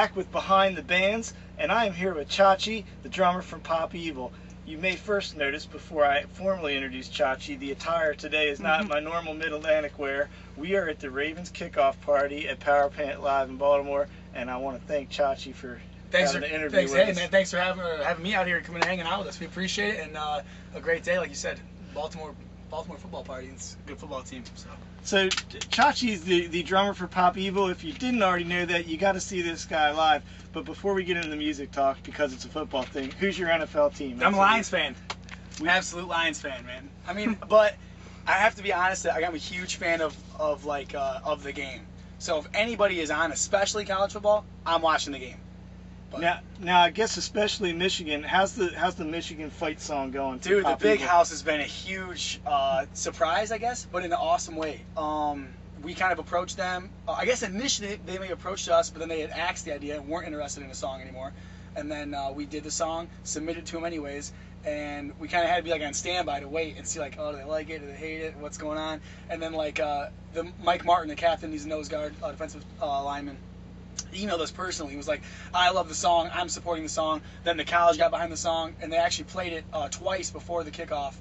back with Behind the Bands, and I am here with Chachi, the drummer from Pop Evil. You may first notice, before I formally introduce Chachi, the attire today is not my normal Mid-Atlantic wear. We are at the Ravens kickoff party at Power Plant Live in Baltimore, and I want to thank Chachi for having the interview with us. Man, thanks for having me out here and coming and hanging out with us. We appreciate it, and a great day, like you said, Baltimore football party. It's a good football team. So Chachi's the drummer for Pop Evil. If you didn't already know that, you got to see this guy live. But before we get into the music talk, because it's a football thing, who's your NFL team? I'm a Lions fan. Absolute Lions fan, man. I mean, but I have to be honest. I'm a huge fan of the game. So if anybody is on, especially college football, I'm watching the game. But now I guess especially Michigan. How's the Michigan fight song going? Dude, the Big House has been a huge surprise, I guess, but in an awesome way. We kind of approached them. I guess initially they may have approached us, but then they had axed the idea and weren't interested in the song anymore. And then we did the song, submitted it to them anyways, and we kind of had to be like on standby to wait and see like, oh, do they like it? Do they hate it? What's going on? And then like the Mike Martin, the captain, he's a nose guard, defensive lineman, emailed us personally. He was like, I love the song, I'm supporting the song. Then the college got behind the song, and they actually played it twice before the kickoff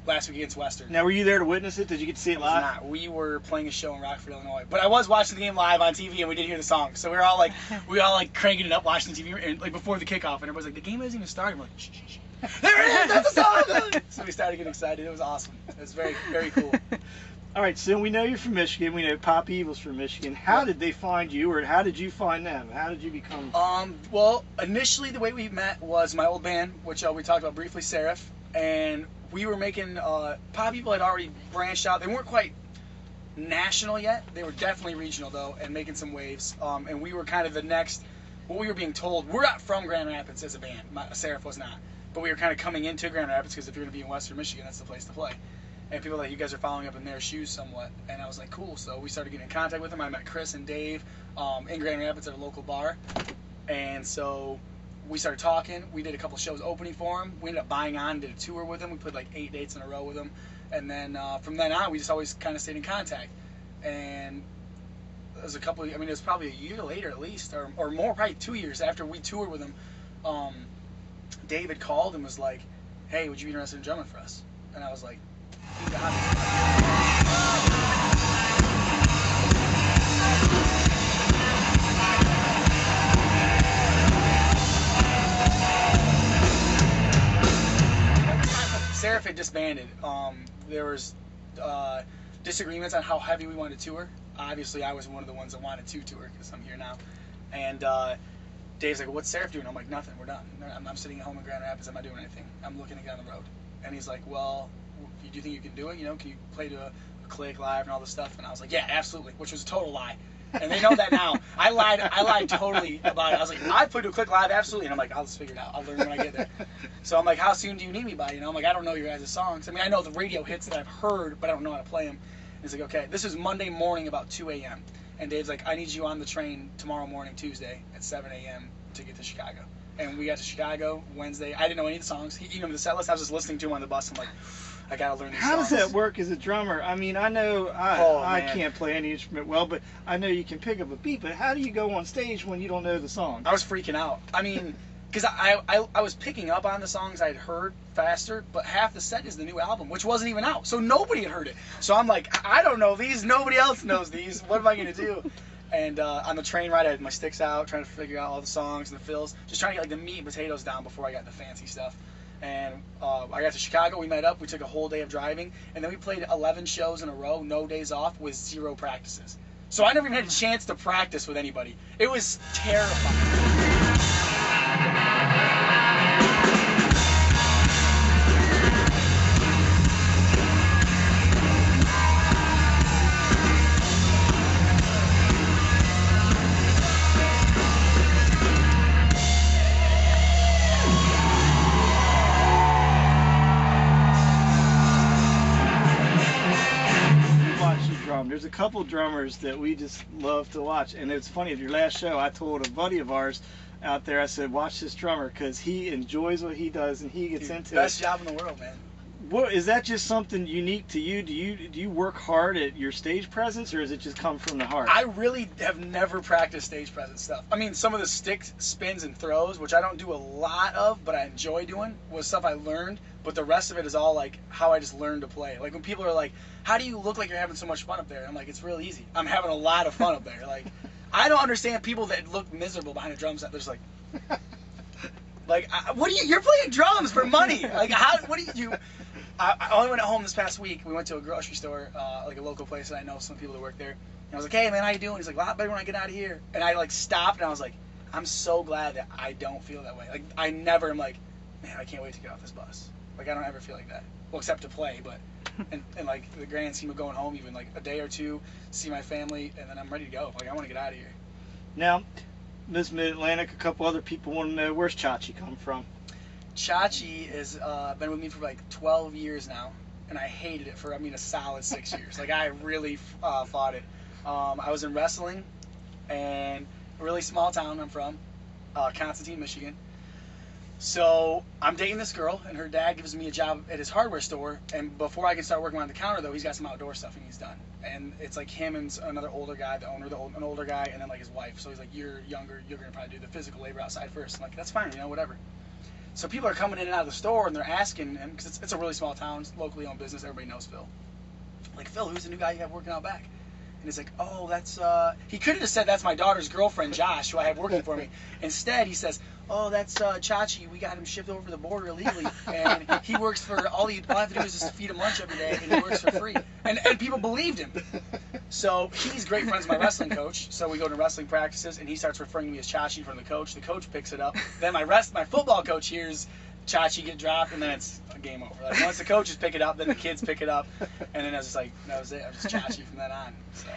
last week against Western. Now, were you there to witness it? Did you get to see it live? Not. We were playing a show in Rockford, Illinois. But I was watching the game live on TV, and we did hear the song. So we were all like cranking it up, watching TV, and like before the kickoff, and everybody's like, the game hasn't even started. We're like, shh, shh, shh. There it is, that's the song! So we started getting excited. It was awesome. It was very, very cool. All right, so we know you're from Michigan. We know Pop Evil's from Michigan. How did they find you, or how did you find them? How did you become? Well, initially the way we met was my old band, which we talked about briefly, Seraph, and we were making. Pop Evil had already branched out. They weren't quite national yet. They were definitely regional though, and making some waves. And we were kind of the next. What we were being told, we're not from Grand Rapids as a band. Seraph was not, but we were kind of coming into Grand Rapids because if you're going to be in Western Michigan, that's the place to play. And people were like, you guys are following up in their shoes somewhat. And I was like, cool. So we started getting in contact with them. I met Chris and Dave in Grand Rapids at a local bar. And so we started talking. We did a couple shows opening for them. We ended up buying on, did a tour with them. We played like 8 dates in a row with them. And then from then on, we just always kind of stayed in contact. And it was it was probably a year later at least, or more, probably 2 years after we toured with them. David called and was like, hey, would you be interested in drumming for us? And I was like, Seraph had disbanded. There was disagreements on how heavy we wanted to tour. Obviously, I was one of the ones that wanted to tour because I'm here now. And Dave's like, well, what's Seraph doing? I'm like, nothing, we're done. I'm sitting at home in Grand Rapids, I'm not doing anything. I'm looking to get on the road. And he's like, well, do you think you can do it? You know, can you play to a click live and all this stuff? And I was like, yeah, absolutely, which was a total lie. And they know that now. I lied totally about it. I was like, I play to a click live, absolutely. And I'm like, I'll just figure it out. I'll learn when I get there. So I'm like, how soon do you need me by? You know, I'm like, I don't know your guys' songs. I mean, I know the radio hits that I've heard, but I don't know how to play them. And he's like, okay, this is Monday morning about 2 a.m. And Dave's like, I need you on the train tomorrow morning, Tuesday, at 7 a.m. to get to Chicago. And we got to Chicago Wednesday. I didn't know any of the songs. He emailed me the set list. I was just listening to him on the bus. I'm like, I gotta learn these songs. How does that work as a drummer? I mean, I know I can't play any instrument well, but I know you can pick up a beat. But how do you go on stage when you don't know the song? I was freaking out. I mean, because I was picking up on the songs I had heard faster, but half the set is the new album, which wasn't even out, so nobody had heard it. So I'm like, I don't know these. Nobody else knows these. What am I gonna do? And on the train ride, I had my sticks out, trying to figure out all the songs and the fills, just trying to get like the meat and potatoes down before I got the fancy stuff. And I got to Chicago, we met up, we took a whole day of driving, and then we played 11 shows in a row, no days off, with 0 practices. So I never even had a chance to practice with anybody. It was terrifying. There's a couple drummers that we just love to watch, and it's funny, at your last show I told a buddy of ours out there, I said, watch this drummer because he enjoys what he does and he gets into it. Best job in the world, man. What is that? Just something unique to you? Do you work hard at your stage presence, or does it just come from the heart? I really have never practiced stage presence stuff. I mean, some of the sticks, spins, and throws, which I don't do a lot of, but I enjoy doing, was stuff I learned. But the rest of it is all like how I just learned to play. Like when people are like, "How do you look like you're having so much fun up there?" I'm like, "It's real easy. I'm having a lot of fun up there." Like, I don't understand people that look miserable behind a drum set. They're just like, what do you? You're playing drums for money. Like, how? What do you? I only went home this past week. We went to a grocery store, like a local place that I know some people that work there. And I was like, "Hey man, how you doing?" He's like, "A lot better when I get out of here." And I like stopped and I was like, "I'm so glad that I don't feel that way." Like I never am like, "Man, I can't wait to get off this bus." Like I don't ever feel like that. Well, except to play, but and like the grand scheme of going home, even like a day or two, see my family, and then I'm ready to go. Like I want to get out of here. Now, Miss Mid-Atlantic, a couple other people want to know, where's Chachi come from? Chachi has been with me for like 12 years now, and I hated it for, a solid 6 years. Like, I really fought it. I was in wrestling, and a really small town I'm from, Constantine, Michigan. So I'm dating this girl, and her dad gives me a job at his hardware store, and before I can start working on the counter, though, he's got some outdoor stuff and he's done. And it's like him and another older guy, the owner, an older guy, and then like his wife. So he's like, "You're younger, you're going to probably do the physical labor outside first." I'm like, "That's fine, whatever." So people are coming in and out of the store, and they're asking him, because it's a really small town, it's locally owned business, everybody knows Phil. Like, "Phil, who's the new guy you have working out back?" And he's like, "Oh, that's, he could have just said, "That's my daughter's girlfriend, Josh, who I have working for me." Instead, he says, "Oh, that's Chachi. We got him shipped over the border illegally, and he works for, all I have to do is just feed him lunch every day, and he works for free." And people believed him. So he's great friends with my wrestling coach, so we go to wrestling practices, and he starts referring to me as Chachi from the coach. The coach picks it up. Then my football coach hears Chachi get dropped, and then it's a game over. Like, once the coaches pick it up, then the kids pick it up, and then I was just like, that was it. I was just Chachi from then on. So.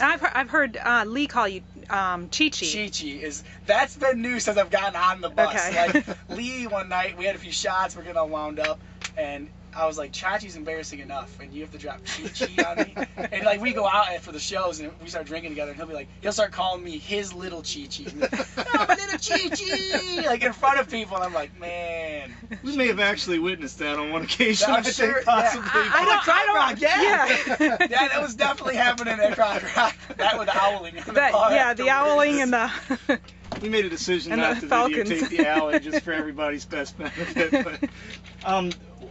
I've heard Lee call you Chi-Chi. Chi-Chi that's been new since I've gotten on the bus. Okay. Like Lee, one night we had a few shots, we're getting all wound up, and I was like, "Chachi's embarrassing enough, and you have to drop Chi-Chi on me." And like we go out for the shows and we start drinking together, and he'll start calling me his little Chi-Chi. "Oh, my little Chi-Chi," like in front of people, and I'm like, man. We may have actually witnessed that on one occasion. I'm I sure, think possibly. yeah. I don't. Yeah. Yeah, that was definitely happening at Croc Rock. That with the owling on the bar. Yeah, the owling and the. We made a decision And not the to Falcons. videotape the alley just for everybody's best benefit. But,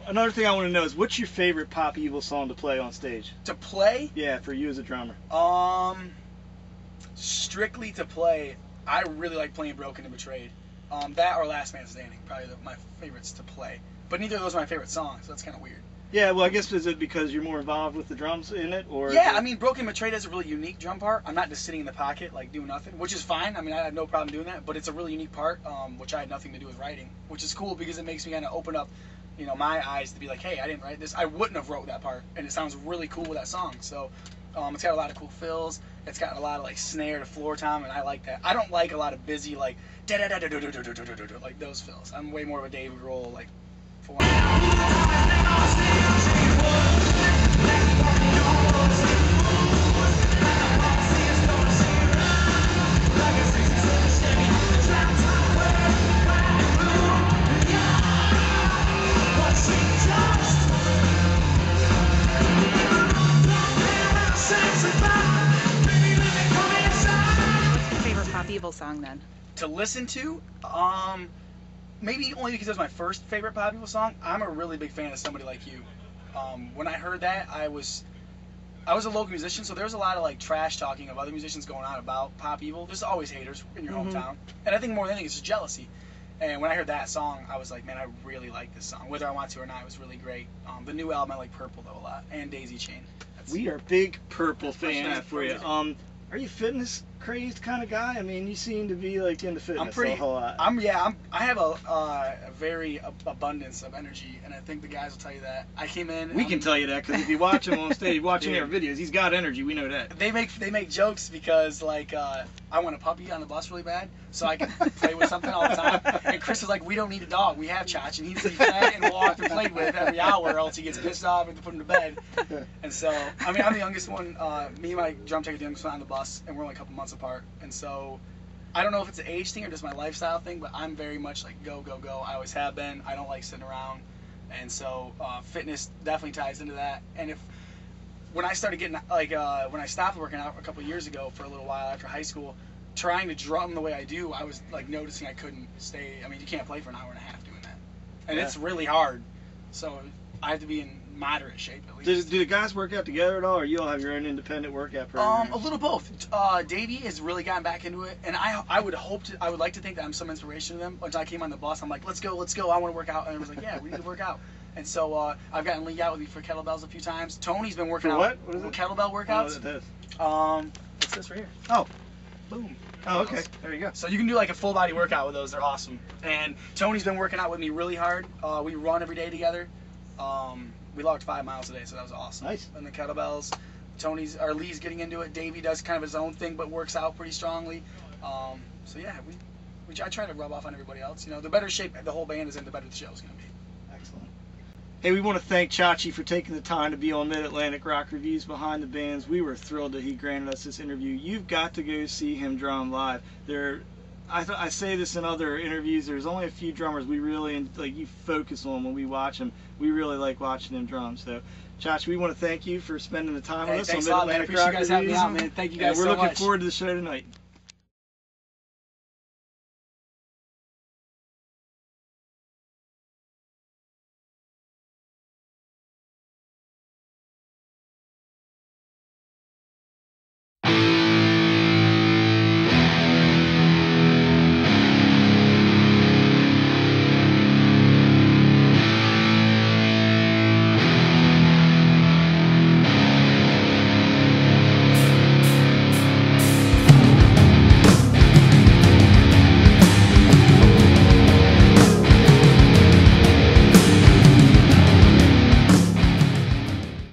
another thing I want to know is, what's your favorite Pop Evil song to play on stage? To play? Yeah, for you as a drummer. Strictly to play, I really like playing Broken and Betrayed. That or Last Man Standing, probably my favorites to play. But neither of those are my favorite songs, so that's kind of weird. Yeah, well, I guess is it because you're more involved with the drums in it, or? Yeah, I mean, Broken and Betrayed has a really unique drum part. I'm not just sitting in the pocket, like, doing nothing, which is fine. I mean, I have no problem doing that, but it's a really unique part, which I had nothing to do with writing, which is cool because it makes me kind of open up, my eyes to be like, hey, I didn't write this. I wouldn't have wrote that part, and it sounds really cool with that song. So it's got a lot of cool fills. It's got a lot of, like, snare to floor tom, and I like that. I don't like a lot of busy, like, da-da-da-da-da-da-da-da-da, like those fills. I'm way more of a Dave Grohl, like, for Evil song then? To listen to, maybe only because it was my first favorite Pop Evil song. I'm a really big fan of Somebody Like You. When I heard that, I was a local musician, so there was a lot of like trash talking of other musicians going on about Pop Evil. There's always haters in your hometown, and I think more than anything, it's just jealousy. And when I heard that song, I was like, man, I really like this song. Whether I want to or not, it was really great. The new album, I like Purple though a lot, and Daisy Chain. We are big Purple fans for you. Music. Are you fitness crazed kind of guy? I mean, you seem to be like into fitness a whole lot. I have a very abundance of energy, and I think the guys will tell you that. I came in. We can tell you that because if you watch him on stage, watching our videos, he's got energy. We know that. They make jokes because like I want a puppy on the bus really bad, so I can play with something all the time. And Chris is like, we don't need a dog. We have Chachi. And he needs to be fed and walked and played with every hour, or else he gets pissed off and to put him to bed. And so, I mean, I'm the youngest one. Me and my drum tech are the youngest one on the bus, and we're only a couple months apart. And so, I don't know if it's an age thing or just my lifestyle thing, but I'm very much like go, go, go. I always have been. I don't like sitting around. And so fitness definitely ties into that. And when I started getting, like, when I stopped working out a couple years ago for a little while after high school, trying to drum the way I do, I was like noticing I couldn't stay. I mean, you can't play for an hour and a half doing that, and it's really hard. So I have to be in moderate shape at least. Do the guys work out together at all, or you all have your own independent workout program? A little both. Davey has really gotten back into it, and I would like to think that I'm some inspiration to them. Once I came on the bus, I'm like, let's go, I want to work out, and I was like, yeah, we need to work out. And so I've gotten Lee out with me for kettlebells a few times. Tony's been working out. What is it? Kettlebell workouts. Oh, it is. What's this right here? Oh. Boom. Oh, okay. There you go. So you can do like a full body workout with those. They're awesome. And Tony's been working out with me really hard. We run every day together. We logged 5 miles a day, so that was awesome. Nice. And the kettlebells. Lee's getting into it. Davey does kind of his own thing, but works out pretty strongly. So yeah, I try to rub off on everybody else. You know, the better shape the whole band is in, the better the show's gonna be. Excellent. Hey, we want to thank Chachi for taking the time to be on Mid-Atlantic Rock Reviews Behind the Bands. We were thrilled that he granted us this interview. You've got to go see him drum live. I say this in other interviews, there's only a few drummers we really you focus on when we watch them. We really like watching them drum. So, Chachi, we want to thank you for spending the time with us on Mid-Atlantic Rock Reviews. Thanks for you guys having me out, man. Thank you guys so much. And we're looking forward to the show tonight.